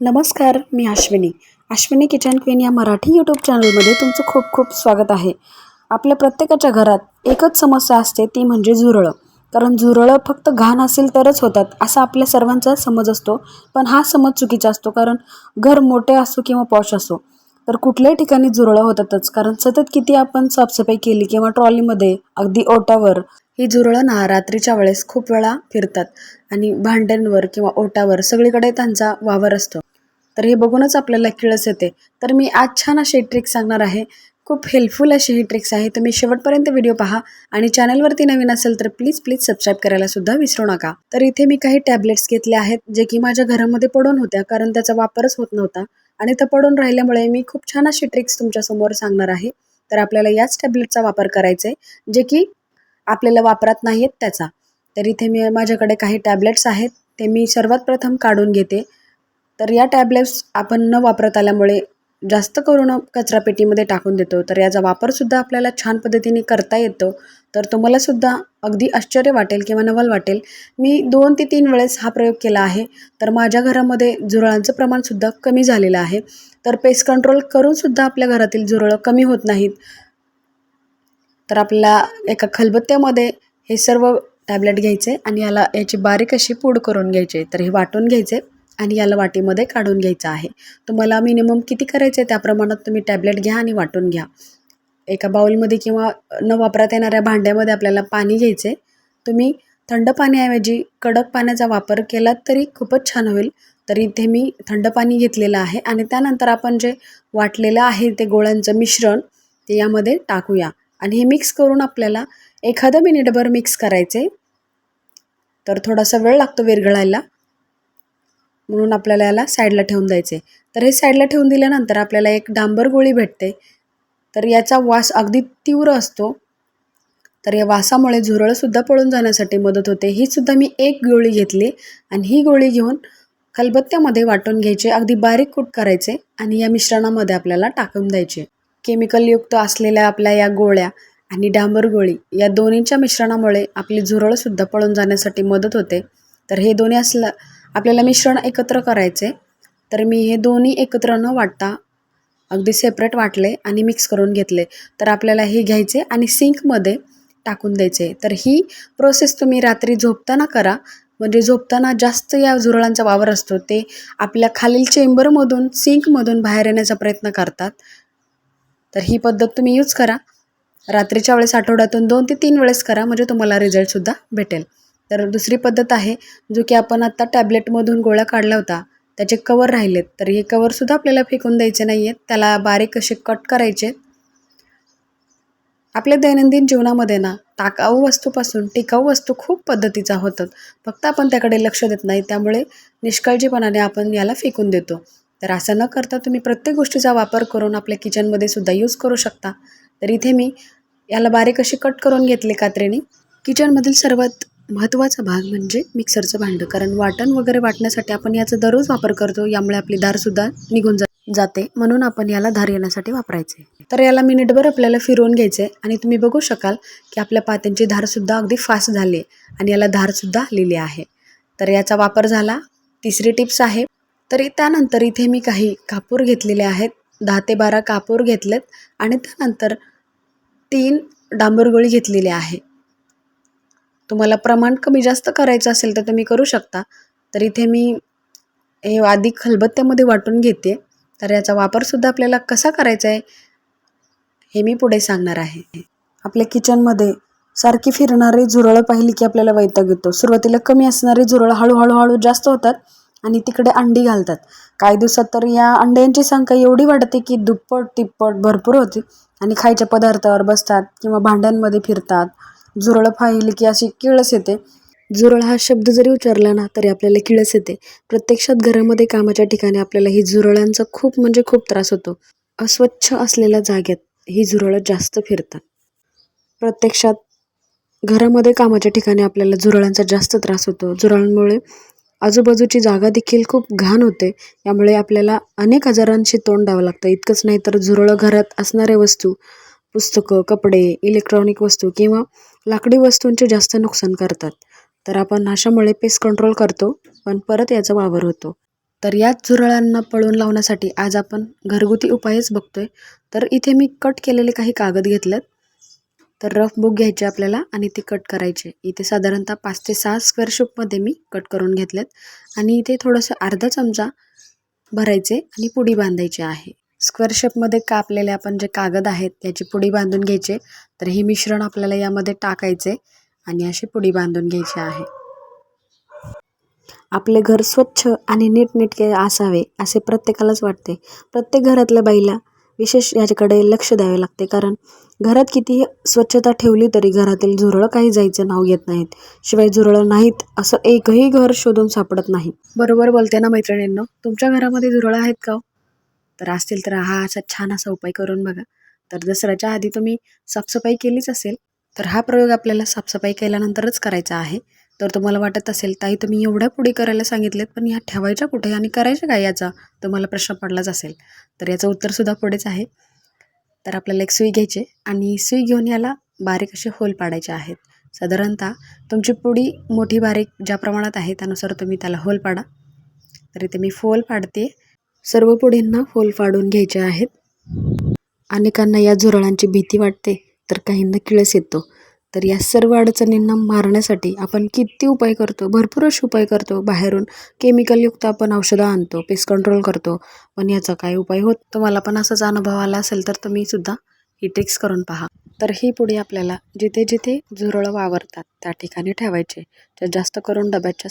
नमस्कार, मी Ashwini kitchen queen या Marathi YouTube चॅनलमध्ये तुमचं खूप खूप स्वागत आहे. आपल्या प्रत्येकाच्या घरात एकच समस्या असते, ती म्हणजे झुरळं. कारण झुरळं फक्त घाण असेल तरच होतात असा आपल्या सर्वांचा समज असतो. पण हा समज चुकीचा असतो. कारण घर मोठे असो किंवा पॉश असो, तर कुठल्याही ठिकाणी झुरळं होतातच. कारण सतत किती आपण साफसफाई केली किंवा ट्रॉलीमध्ये अगदी ओटावर, ही झुरळं ना रात्रीच्या वेळेस खूप वेळा फिरतात आणि भांड्यांवर किंवा ओटावर सगळीकडे त्यांचा वावर असतो. तर हे बघूनच आपल्याला किळस येते. तर मी आज छान अशी ट्रिक सांगणार आहे. खूप हेल्पफुल अशी ही ट्रिक्स आहे. तुम्ही शेवटपर्यंत व्हिडिओ पहा आणि चॅनलवरती नवीन असेल तर प्लीज सबस्क्राईब करायला सुद्धा विसरू नका. तर इथे मी काही टॅबलेट्स घेतले आहेत, जे की माझ्या घरामध्ये पडून होत्या, कारण त्याचा वापरच होत नव्हता आणि त्या पडून राहिल्यामुळे मी खूप छान अशी ट्रिक्स तुमच्यासमोर सांगणार आहे. तर आपल्याला याच टॅबलेटचा वापर करायचा आहे, जे की आपल्याला वापरात नाही आहेत त्याचा. तर इथे माझ्याकडे काही टॅबलेट्स आहेत, ते मी सर्वात प्रथम काढून घेते. तर या टॅबलेट्स आपण न वापरत आल्यामुळे जास्त करून कचरापेटीमध्ये टाकून देतो. तर याचा वापरसुद्धा आपल्याला छान पद्धतीने करता येतो. तर तुम्हालासुद्धा अगदी आश्चर्य वाटेल किंवा नवल वाटेल. मी 2 ते 3 वेळेस हा प्रयोग केला आहे. तर माझ्या घरामध्ये झुरळांचं प्रमाणसुद्धा कमी झालेलं आहे. तर पेस्ट कंट्रोल करूनसुद्धा आपल्या घरातील झुरळं कमी होत नाहीत. तर आपल्याला एका खलबत्त्यामध्ये हे सर्व टॅबलेट घ्यायचे आणि याची बारीक अशी पूड करून घ्यायची. तर हे वाटून घ्यायचे आणि याला वाटीमध्ये काढून घ्यायचं आहे. तुम्हाला मिनिमम किती करायचे त्या प्रमाणात तुम्ही टॅबलेट घ्या आणि वाटून घ्या. एका बाउलमध्ये किंवा न वापरता येणाऱ्या भांड्यामध्ये आपल्याला पाणी घ्यायचे. तुम्ही थंड पाण्याऐवजी कडक पाण्याचा वापर केलात तरी खूपच छान होईल. तर इथे मी थंड पाणी घेतलेलं आहे आणि त्यानंतर आपण जे वाटलेलं आहे ते गोळ्यांचं मिश्रण ते यामध्ये टाकूया आणि हे मिक्स करून आपल्याला एखादं मिनिटभर मिक्स करायचे. तर थोडासा वेळ लागतो विरघळायला, म्हणून आपल्याला याला साईडला ठेवून द्यायचे. तर हे साईडला ठेवून दिल्यानंतर आपल्याला एक डांबर गोळी भेटते. तर याचा वास अगदी तीव्र असतो. तर या वासामुळे झुरळंसुद्धा पळून जाण्यासाठी मदत होते. ही सुद्धा मी एक गोळी घेतली आणि ही गोळी घेऊन खलबत्त्यामध्ये वाटून घ्यायचे. अगदी बारीक कूट करायचे आणि या मिश्रणामध्ये आपल्याला टाकून द्यायचे. केमिकलयुक्त असलेल्या आपल्या या गोळ्या आणि डांबर गोळी या दोन्हींच्या मिश्रणामुळे आपली झुरळंसुद्धा पळून जाण्यासाठी मदत होते. तर हे दोन्ही आपल्याला मिश्रण एकत्र करायचे. तर मी हे दोन्ही एकत्र न वाटता अगदी सेपरेट वाटले आणि मिक्स करून घेतले. तर आपल्याला हे घ्यायचे आणि सिंकमध्ये टाकून द्यायचे. तर ही प्रोसेस तुम्ही रात्री झोपताना करा. म्हणजे झोपताना जास्त या झुरळांचा वावर असतो, ते आपल्या खालील चेंबरमधून सिंकमधून बाहेर येण्याचा प्रयत्न करतात. तर ही पद्धत तुम्ही यूज करा. रात्रीच्या वेळेस आठवड्यातून 2 ते 3 वेळेस करा, म्हणजे तुम्हाला रिझल्टसुद्धा भेटेल. तर दुसरी पद्धत आहे, जो की आपण आत्ता टॅबलेटमधून गोळ्या काढल्या होता, त्याचे कवर राहिलेत. तर हे कवरसुद्धा आपल्याला फेकून द्यायचे नाही आहेत. त्याला बारीक असे कट करायचे. आपल्या दैनंदिन जीवनामध्ये ना टाकाऊ वस्तूपासून टिकाऊ वस्तू खूप पद्धतीचा होतात. फक्त आपण त्याकडे लक्ष देत नाही. त्यामुळे निष्काळजीपणाने आपण याला फेकून देतो. तर असं न करता तुम्ही प्रत्येक गोष्टीचा वापर करून आपल्या किचनमध्ये सुद्धा यूज करू शकता. तर इथे मी याला बारीक अशी कट करून घेतले कात्रीने. किचनमधील सर्वात महत्त्वाचा भाग म्हणजे मिक्सरचं भांडं. कारण वाटण वगैरे वाटण्यासाठी आपण याचा दररोज वापर करतो. यामुळे आपली धारसुद्धा निघून जाते, म्हणून आपण याला धार येण्यासाठी वापरायचे. तर याला मिनिटभर आपल्याला फिरवून घ्यायचे आणि तुम्ही बघू शकाल की आपल्या पात्यांची धारसुद्धा अगदी फास्ट झाली आणि याला धारसुद्धा आलेली आहे. तर याचा वापर झाला. तिसरी टिप्स आहे. तर त्यानंतर इथे मी काही कापूर घेतलेले आहेत. 10 ते 12 कापूर घेतलेत आणि त्यानंतर 3 डांबरगोळी घेतलेली आहे. तुम्हाला प्रमाण कमी जास्त करायचं असेल तर तुम्ही करू शकता. तर इथे मी हे आधी खलबत्त्यामध्ये वाटून घेते. तर याचा वापरसुद्धा आपल्याला कसा करायचा आहे हे मी पुढे सांगणार आहे. आपल्या किचनमध्ये सारखी फिरणारी झुरळं पाहिली की आपल्याला वैताग येतो. सुरुवातीला कमी असणारी झुरळं हळूहळू जास्त होतात आणि तिकडे अंडी घालतात. काही दिवसात तर या अंड्यांची संख्या एवढी वाढते की दुप्पट तिप्पट भरपूर होती आणि खायच्या पदार्थावर बसतात किंवा भांड्यांमध्ये फिरतात. झुरळं पाहिली की अशी किळस येते. झुरळ हा शब्द जरी उच्चारला ना तरी आपल्याला किळस येते. प्रत्यक्षात घरामध्ये कामाच्या ठिकाणी आपल्याला ही झुरळांचा खूप म्हणजे खूप त्रास होतो. अस्वच्छ असलेल्या जागेत ही झुरळं जास्त फिरतात. प्रत्यक्षात घरामध्ये कामाच्या ठिकाणी आपल्याला झुरळांचा जास्त त्रास होतो. झुरळांमुळे आजूबाजूची जागा देखील खूप घाण होते. यामुळे आपल्याला अनेक आजारांशी तोंड द्यावं लागतं. इतकंच नाही तर झुरळं घरात असणाऱ्या वस्तू, पुस्तकं, कपडे, इलेक्ट्रॉनिक वस्तू किंवा लाकडी वस्तूंचे जास्त नुकसान करतात. तर आपण अशामुळे पेस्ट कंट्रोल करतो, पण परत याचा वावर होतो. तर याच झुरळांना पळून लावण्यासाठी आज आपण घरगुती उपायच बघतोय. तर इथे मी कट केलेले काही कागद घेतलेत. तर रफ बुक घ्यायचे आपल्याला आणि ते कट करायचे. इथे साधारणतः 5 ते 6 स्क्वेअर शीटमध्ये मी कट करून घेतलेत आणि इथे थोडंसं अर्धा चमचा भरायचे आणि पुडी बांधायची आहे. स्क्वेअर शेपमध्ये कापलेले आपण जे कागद आहेत त्याची पुडी बांधून घ्यायचे. तर हे मिश्रण आपल्याला यामध्ये टाकायचे आणि अशी पुडी बांधून घ्यायची आहे. आपले घर स्वच्छ आणि नीटनेटके असावे असे प्रत्येकालाच वाटते. प्रत्येक घरातल्या बाईला विशेष याच्याकडे लक्ष द्यावे लागते, कारण घरात कितीही स्वच्छता ठेवली तरी घरातील झुरळं काही जायचं नाव घेत नाहीत. शिवाय झुरळं नाहीत असं एकही घर शोधून सापडत नाही. बरोबर बोलते ना मैत्रिणींनो? तुमच्या घरामध्ये झुरळं आहेत का? तर असतील तर हा असा छान असा उपाय करून बघा. तर दसऱ्याच्या आधी तुम्ही साफसफाई केलीच असेल, तर हा प्रयोग आपल्याला साफसफाई केल्यानंतरच करायचा आहे. तर तुम्हाला वाटत असेल, ताई तुम्ही एवढ्या पुडी करायला सांगितलेत, पण ह्या ठेवायच्या कुठे आणि करायच्या काय याचा? तुम्हाला प्रश्न पडलाच असेल. तर याचं उत्तरसुद्धा पुढेच आहे. तर आपल्याला एक सुई घ्यायची आणि सुई घेऊन याला बारीक असे होल पाडायचे आहेत. साधारणतः तुमची पुडी मोठी बारीक ज्या प्रमाणात आहे त्यानुसार तुम्ही त्याला होल पाडा. तर इथे मी होल पाडते. सर्व पुडींना होल पाडून घ्यायचे आहेत. अनेकांना या झुरळांची भीती वाटते, तर काहींना किळस येतो. तर या सर्व अडचणींना मारण्यासाठी आपण किती उपाय करतो, भरपूर असे उपाय करतो. बाहेरून केमिकलयुक्त आपण औषधं आणतो, पेस्ट कंट्रोल करतो, पण याचा काय उपाय होत? तुम्हाला पण असाच अनुभव आला असेल तर तुम्ही सुद्धा ही ट्रिक्स करून पहा. तर ही पुडी आपल्याला जिथे जिथे झुरळं वावरतात त्या ठिकाणी ठेवायचे. तर जास्त करून डब्याच्या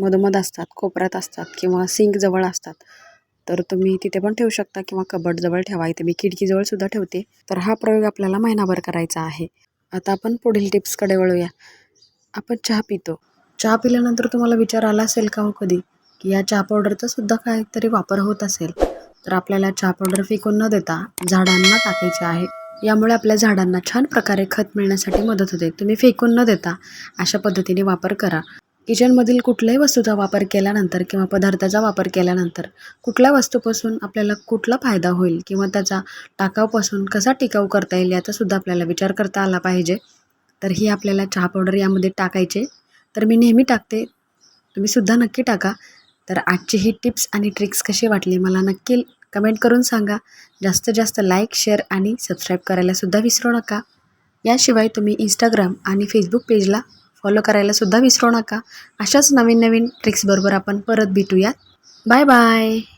मधोमध असतात, कोपऱ्यात असतात किंवा सिंकजवळ असतात. तर तुम्ही तिथे पण ठेवू शकता किंवा कबडजवळ ठेवा. इथे मी खिडकीजवळ सुद्धा ठेवते. तर हा प्रयोग आपल्याला महिनाभर करायचा आहे. आता आपण पुढील टिप्सकडे वळूया. आपण चहा पितो. चहा पिल्यानंतर तुम्हाला विचार आला असेल का हो कधी, की या चहा पावडरचा सुद्धा काहीतरी वापर होत असेल. तर आपल्याला चहा पावडर फेकून न देता झाडांना टाकायचे आहे. यामुळे आपल्या झाडांना छान प्रकारे खत मिळण्यासाठी मदत होते. तुम्ही फेकून न देता अशा पद्धतीने वापर करा. किचनमधील कुठल्याही वस्तूचा वापर केल्यानंतर किंवा पदार्थाचा वापर केल्यानंतर कुठल्या वस्तूपासून आपल्याला कुठला फायदा होईल किंवा त्याचा टाकाऊपासून कसा टिकाऊ करता येईल याचासुद्धा आपल्याला विचार करता आला पाहिजे. तर ही आपल्याला चहा पावडर यामध्ये टाकायचे. तर मी नेहमी टाकते, तुम्हीसुद्धा नक्की टाका. तर आजची ही टिप्स आणि ट्रिक्स कशी वाटली मला नक्की कमेंट करून सांगा. जास्तीत जास्त लाईक, शेअर आणि सबस्क्राईब करायलासुद्धा विसरू नका. याशिवाय तुम्ही इंस्टाग्राम आणि फेसबुक पेजला फॉलो करायलासुद्धा विसरू नका. अशाच नवीन नवीन ट्रिक्सबरोबर आपण परत भेटूयात. Bye bye.